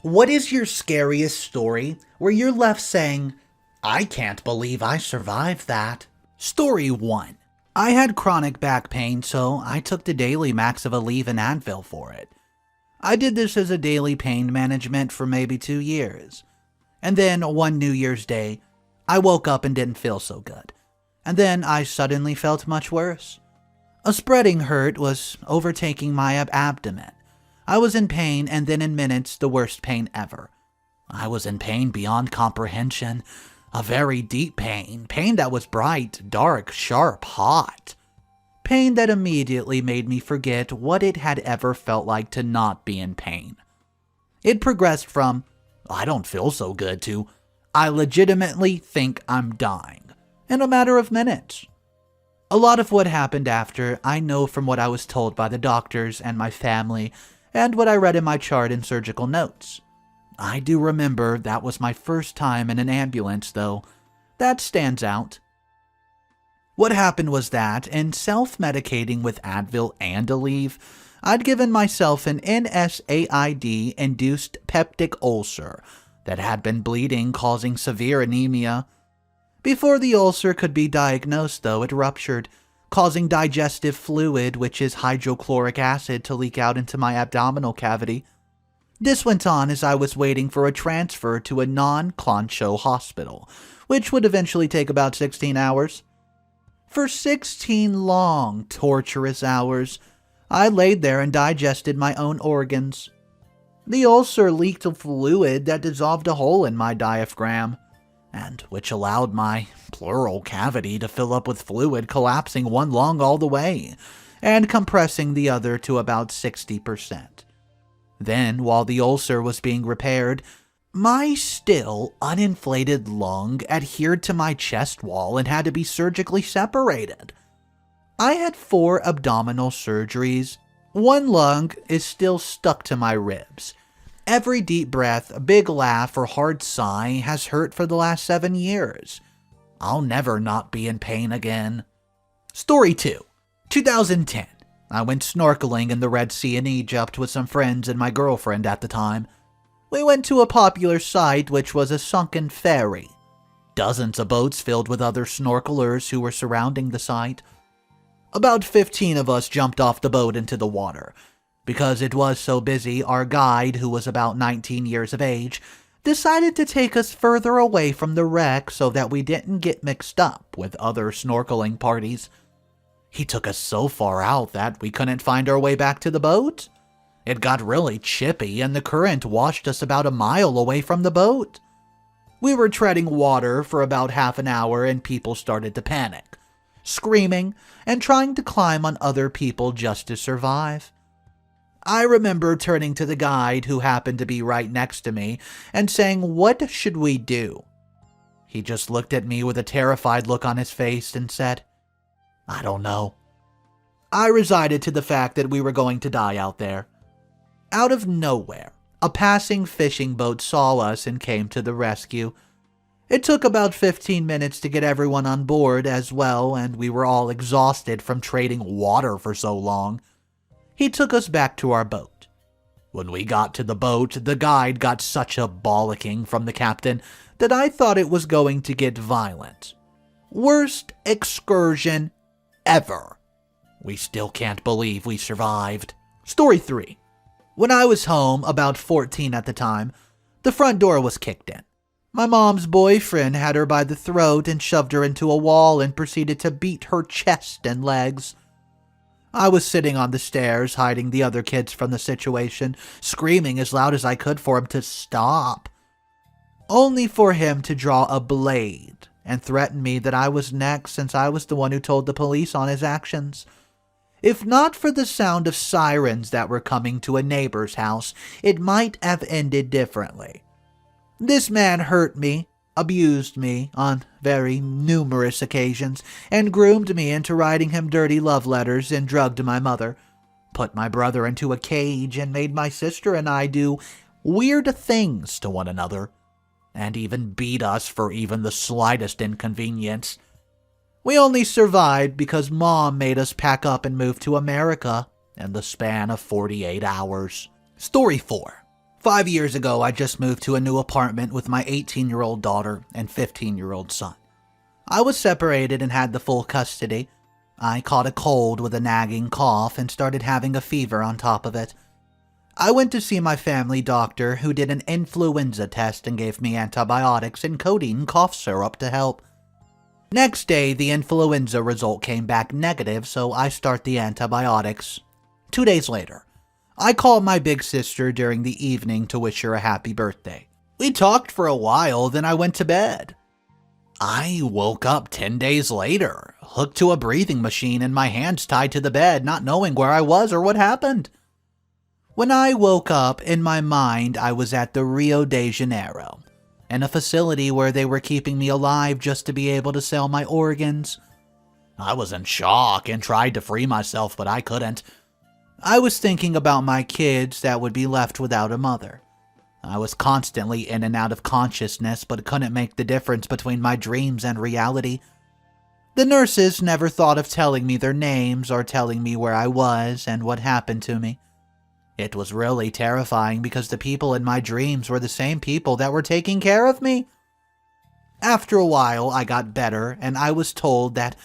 What is your scariest story where you're left saying, I can't believe I survived that? Story 1. I had chronic back pain, so I took the daily max of Aleve and Advil for it. I did this as a daily pain management for maybe 2 years. And then one New Year's Day, I woke up and didn't feel so good. And then I suddenly felt much worse. A spreading hurt was overtaking my abdomen. I was in pain, and then in minutes, the worst pain ever. I was in pain beyond comprehension. A very deep pain. Pain that was bright, dark, sharp, hot. Pain that immediately made me forget what it had ever felt like to not be in pain. It progressed from, I don't feel so good, to, I legitimately think I'm dying, in a matter of minutes. A lot of what happened after, I know from what I was told by the doctors and my family, and what I read in my chart and surgical notes. I do remember that was my first time in an ambulance, though. That stands out. What happened was that, in self-medicating with Advil and Aleve, I'd given myself an NSAID-induced peptic ulcer that had been bleeding, causing severe anemia. Before the ulcer could be diagnosed, though, it ruptured, causing digestive fluid, which is hydrochloric acid, to leak out into my abdominal cavity. This went on as I was waiting for a transfer to a non-Cloncho hospital, which would eventually take about 16 hours. For 16 long, torturous hours, I laid there and digested my own organs. The ulcer leaked a fluid that dissolved a hole in my diaphragm, and which allowed my pleural cavity to fill up with fluid, collapsing one lung all the way, and compressing the other to about 60%. Then, while the ulcer was being repaired, my still uninflated lung adhered to my chest wall and had to be surgically separated. I had 4 abdominal surgeries. One lung is still stuck to my ribs. Every deep breath, big laugh, or hard sigh has hurt for the last 7 years. I'll never not be in pain again. Story 2. 2010. I went snorkeling in the Red Sea in Egypt with some friends and my girlfriend at the time. We went to a popular site, which was a sunken ferry. Dozens of boats filled with other snorkelers who were surrounding the site. About 15 of us jumped off the boat into the water. Because it was so busy, our guide, who was about 19 years of age, decided to take us further away from the wreck so that we didn't get mixed up with other snorkeling parties. He took us so far out that we couldn't find our way back to the boat. It got really chippy and the current washed us about a mile away from the boat. We were treading water for about half an hour and people started to panic, screaming and trying to climb on other people just to survive. I remember turning to the guide, who happened to be right next to me, and saying, "What should we do?" He just looked at me with a terrified look on his face and said, "I don't know." I resigned to the fact that we were going to die out there. Out of nowhere, a passing fishing boat saw us and came to the rescue. It took about 15 minutes to get everyone on board as well, and we were all exhausted from trading water for so long. He took us back to our boat. When we got to the boat, the guide got such a bollocking from the captain that I thought it was going to get violent. Worst excursion ever. We still can't believe we survived. Story 3. When I was home, about 14 at the time, the front door was kicked in. My mom's boyfriend had her by the throat and shoved her into a wall and proceeded to beat her chest and legs. I was sitting on the stairs, hiding the other kids from the situation, screaming as loud as I could for him to stop. Only for him to draw a blade and threaten me that I was next since I was the one who told the police on his actions. If not for the sound of sirens that were coming to a neighbor's house, it might have ended differently. This man hurt me, abused me on very numerous occasions, and groomed me into writing him dirty love letters and drugged my mother, put my brother into a cage, and made my sister and I do weird things to one another, and even beat us for even the slightest inconvenience. We only survived because Mom made us pack up and move to America in the span of 48 hours. Story 4. 5 years ago, I just moved to a new apartment with my 18-year-old daughter and 15-year-old son. I was separated and had the full custody. I caught a cold with a nagging cough and started having a fever on top of it. I went to see my family doctor, who did an influenza test and gave me antibiotics and codeine cough syrup to help. Next day, the influenza result came back negative, so I start the antibiotics. 2 days later, I called my big sister during the evening to wish her a happy birthday. We talked for a while, then I went to bed. I woke up 10 days later, hooked to a breathing machine and my hands tied to the bed, not knowing where I was or what happened. When I woke up, in my mind, I was at the Rio de Janeiro, in a facility where they were keeping me alive just to be able to sell my organs. I was in shock and tried to free myself, but I couldn't. I was thinking about my kids that would be left without a mother. I was constantly in and out of consciousness, but couldn't make the difference between my dreams and reality. The nurses never thought of telling me their names or telling me where I was and what happened to me. It was really terrifying because the people in my dreams were the same people that were taking care of me. After a while, I got better, and I was told that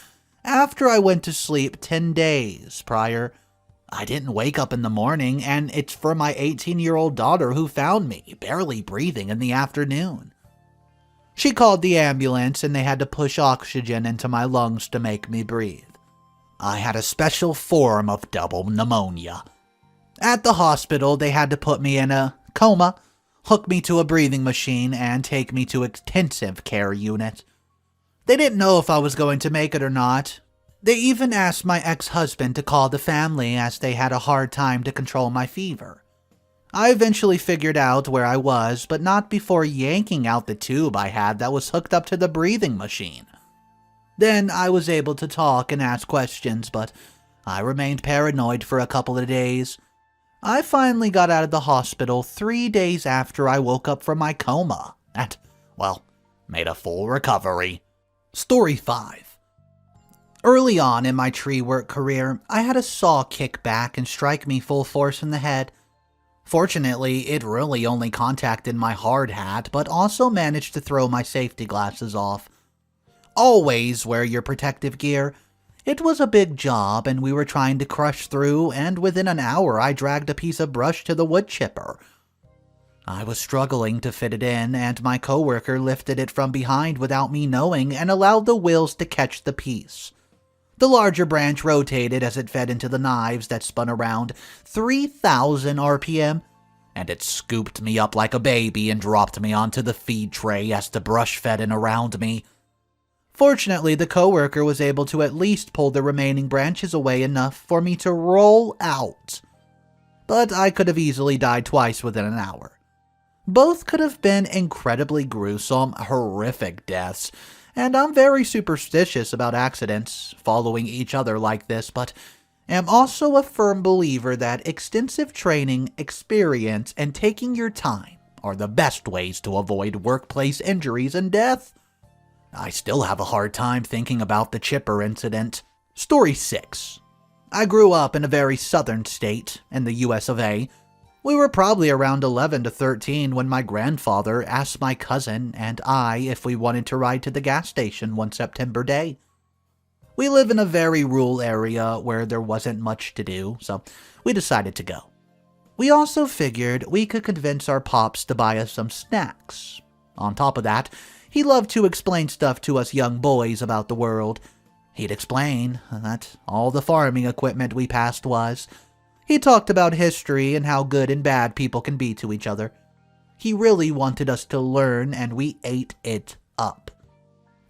after I went to sleep 10 days prior, I didn't wake up in the morning, and it's for my 18-year-old daughter who found me, barely breathing, in the afternoon. She called the ambulance, and they had to push oxygen into my lungs to make me breathe. I had a special form of double pneumonia. At the hospital, they had to put me in a coma, hook me to a breathing machine, and take me to intensive care unit. They didn't know if I was going to make it or not. They even asked my ex-husband to call the family as they had a hard time to control my fever. I eventually figured out where I was, but not before yanking out the tube I had that was hooked up to the breathing machine. Then I was able to talk and ask questions, but I remained paranoid for a couple of days. I finally got out of the hospital 3 days after I woke up from my coma and, made a full recovery. Story 5. Early on in my tree work career, I had a saw kick back and strike me full force in the head. Fortunately, it really only contacted my hard hat, but also managed to throw my safety glasses off. Always wear your protective gear. It was a big job, and we were trying to crush through, and within an hour I dragged a piece of brush to the wood chipper. I was struggling to fit it in, and my coworker lifted it from behind without me knowing and allowed the wheels to catch the piece. The larger branch rotated as it fed into the knives that spun around 3,000 RPM, and it scooped me up like a baby and dropped me onto the feed tray as the brush fed in around me. Fortunately, the coworker was able to at least pull the remaining branches away enough for me to roll out. But I could have easily died twice within an hour. Both could have been incredibly gruesome, horrific deaths, and I'm very superstitious about accidents following each other like this, but am also a firm believer that extensive training, experience, and taking your time are the best ways to avoid workplace injuries and death. I still have a hard time thinking about the chipper incident. Story 6. I grew up in a very southern state in the US of A. We were probably around 11 to 13 when my grandfather asked my cousin and I if we wanted to ride to the gas station one September day. We live in a very rural area where there wasn't much to do, so we decided to go. We also figured we could convince our pops to buy us some snacks. On top of that, he loved to explain stuff to us young boys about the world. He'd explain that all the farming equipment we passed was. He talked about history and how good and bad people can be to each other. He really wanted us to learn, and we ate it up.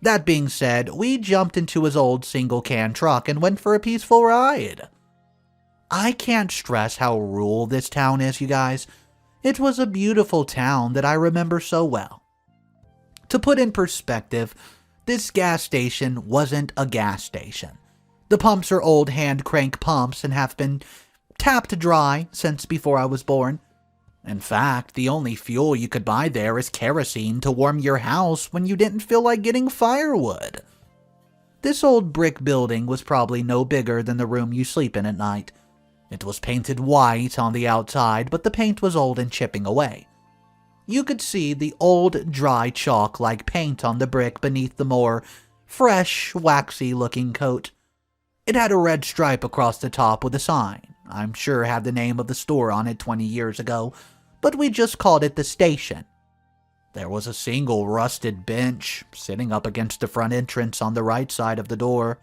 That being said, we jumped into his old single-can truck and went for a peaceful ride. I can't stress how rural this town is, you guys. It was a beautiful town that I remember so well. To put in perspective, this gas station wasn't a gas station. The pumps are old hand crank pumps and have been tapped dry since before I was born. In fact, the only fuel you could buy there is kerosene to warm your house when you didn't feel like getting firewood. This old brick building was probably no bigger than the room you sleep in at night. It was painted white on the outside, but the paint was old and chipping away. You could see the old, dry chalk-like paint on the brick beneath the more fresh, waxy-looking coat. It had a red stripe across the top with a sign. I'm sure it had the name of the store on it 20 years ago, but we just called it the station. There was a single rusted bench sitting up against the front entrance on the right side of the door.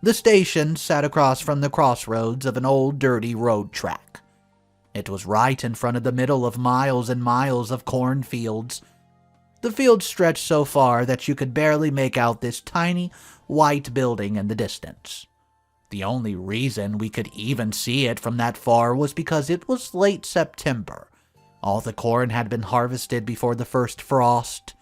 The station sat across from the crossroads of an old, dirty road track. It was right in front of the middle of miles and miles of cornfields. The fields stretched so far that you could barely make out this tiny, white building in the distance. The only reason we could even see it from that far was because it was late September. All the corn had been harvested before the first frost.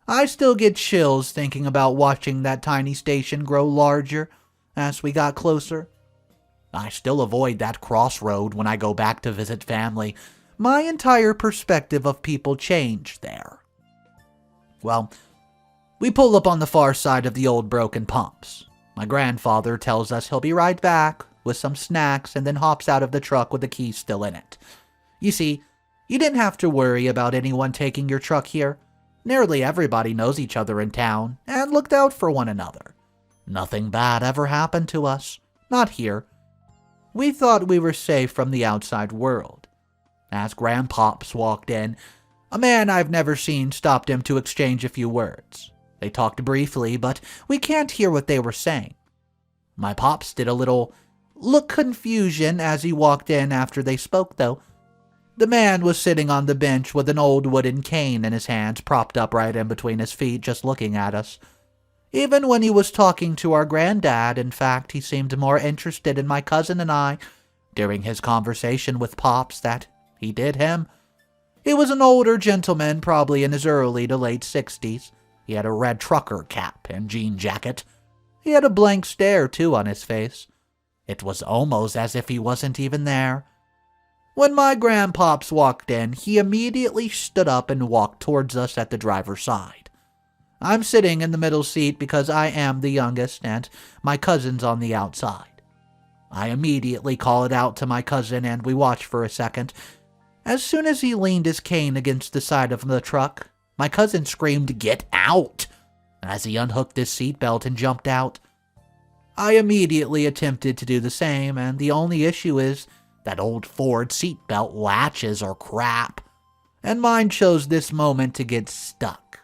I still get chills thinking about watching that tiny station grow larger as we got closer. I still avoid that crossroad when I go back to visit family. My entire perspective of people changed there. Well, we pull up on the far side of the old broken pumps. My grandfather tells us he'll be right back with some snacks and then hops out of the truck with the keys still in it. You see, you didn't have to worry about anyone taking your truck here. Nearly everybody knows each other in town and looked out for one another. Nothing bad ever happened to us. Not here. We thought we were safe from the outside world. As Grandpops walked in, a man I've never seen stopped him to exchange a few words. They talked briefly, but we can't hear what they were saying. My pops did a little look confusion as he walked in after they spoke, though. The man was sitting on the bench with an old wooden cane in his hands, propped up right in between his feet, just looking at us. Even when he was talking to our granddad, in fact, he seemed more interested in my cousin and I during his conversation with Pops that he did him. He was an older gentleman, probably in his early to late 60s. He had a red trucker cap and jean jacket. He had a blank stare, too, on his face. It was almost as if he wasn't even there. When my grandpops walked in, he immediately stood up and walked towards us at the driver's side. I'm sitting in the middle seat because I am the youngest and my cousin's on the outside. I immediately call it out to my cousin and we watch for a second. As soon as he leaned his cane against the side of the truck, my cousin screamed, "Get out!" as he unhooked his seatbelt and jumped out. I immediately attempted to do the same, and the only issue is that old Ford seatbelt latches are crap, and mine chose this moment to get stuck.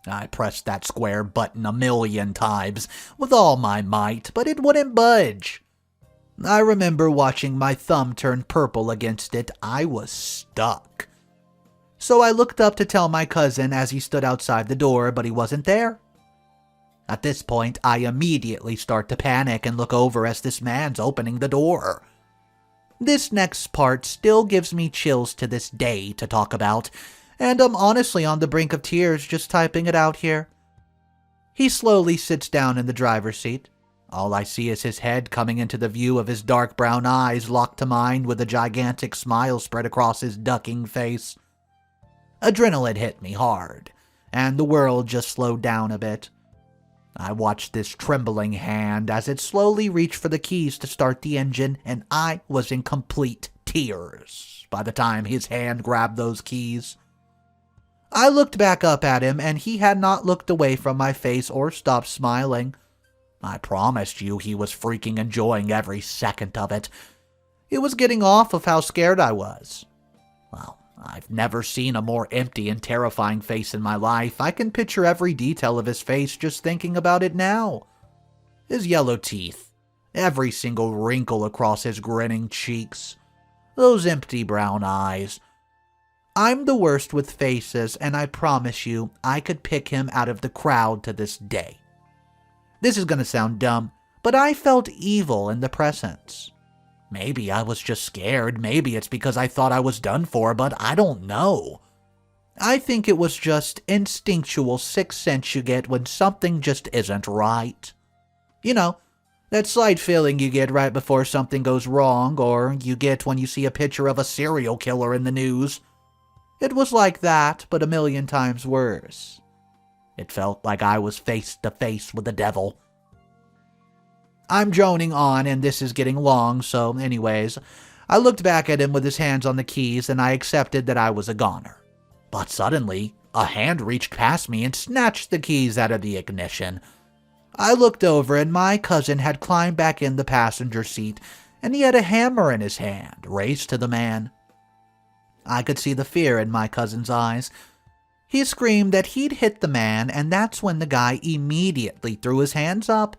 I pressed that square button a million times with all my might, but it wouldn't budge. I remember watching my thumb turn purple against it. I was stuck. So I looked up to tell my cousin as he stood outside the door, but he wasn't there. At this point, I immediately start to panic and look over as this man's opening the door. This next part still gives me chills to this day to talk about, and I'm honestly on the brink of tears just typing it out here. He slowly sits down in the driver's seat. All I see is his head coming into the view of his dark brown eyes locked to mine with a gigantic smile spread across his ducking face. Adrenaline hit me hard, and the world just slowed down a bit. I watched this trembling hand as it slowly reached for the keys to start the engine, and I was in complete tears by the time his hand grabbed those keys. I looked back up at him, and he had not looked away from my face or stopped smiling. I promised you he was freaking enjoying every second of it. It was getting off of how scared I was. Well, I've never seen a more empty and terrifying face in my life. I can picture every detail of his face just thinking about it now. His yellow teeth, every single wrinkle across his grinning cheeks, those empty brown eyes. I'm the worst with faces, and I promise you I could pick him out of the crowd to this day. This is going to sound dumb, but I felt evil in the presence. Maybe I was just scared, maybe it's because I thought I was done for, but I don't know. I think it was just instinctual sixth sense you get when something just isn't right. You know, that slight feeling you get right before something goes wrong, or you get when you see a picture of a serial killer in the news. It was like that, but a million times worse. It felt like I was face to face with the devil. I'm droning on, and this is getting long, so anyways, I looked back at him with his hands on the keys, and I accepted that I was a goner. But suddenly, a hand reached past me and snatched the keys out of the ignition. I looked over, and my cousin had climbed back in the passenger seat, and he had a hammer in his hand, raised to the man. I could see the fear in my cousin's eyes. He screamed that he'd hit the man, and that's when the guy immediately threw his hands up.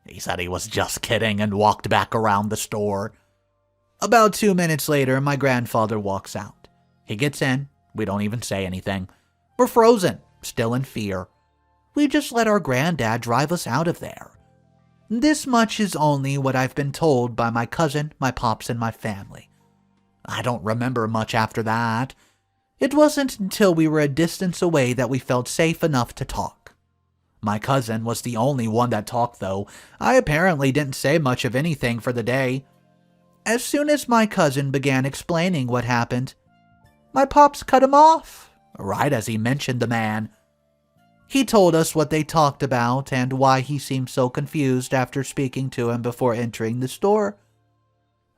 He said he was just kidding and walked back around the store. About 2 minutes later, my grandfather walks out. He gets in. We don't even say anything. We're frozen, still in fear. We just let our granddad drive us out of there. This much is only what I've been told by my cousin, my pops, and my family. I don't remember much after that. It wasn't until we were a distance away that we felt safe enough to talk. My cousin was the only one that talked, though. I apparently didn't say much of anything for the day. As soon as my cousin began explaining what happened, my pops cut him off, right as he mentioned the man. He told us what they talked about and why he seemed so confused after speaking to him before entering the store.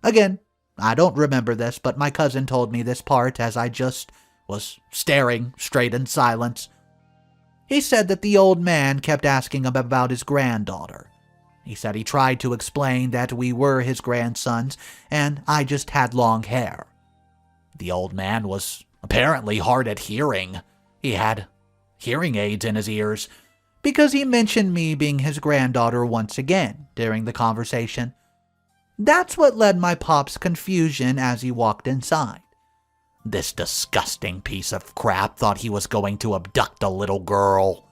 Again, I don't remember this, but my cousin told me this part as I just was staring straight in silence. He said that the old man kept asking him about his granddaughter. He said he tried to explain that we were his grandsons and I just had long hair. The old man was apparently hard at hearing. He had hearing aids in his ears because he mentioned me being his granddaughter once again during the conversation. That's what led my pop's confusion as he walked inside. This disgusting piece of crap thought he was going to abduct a little girl.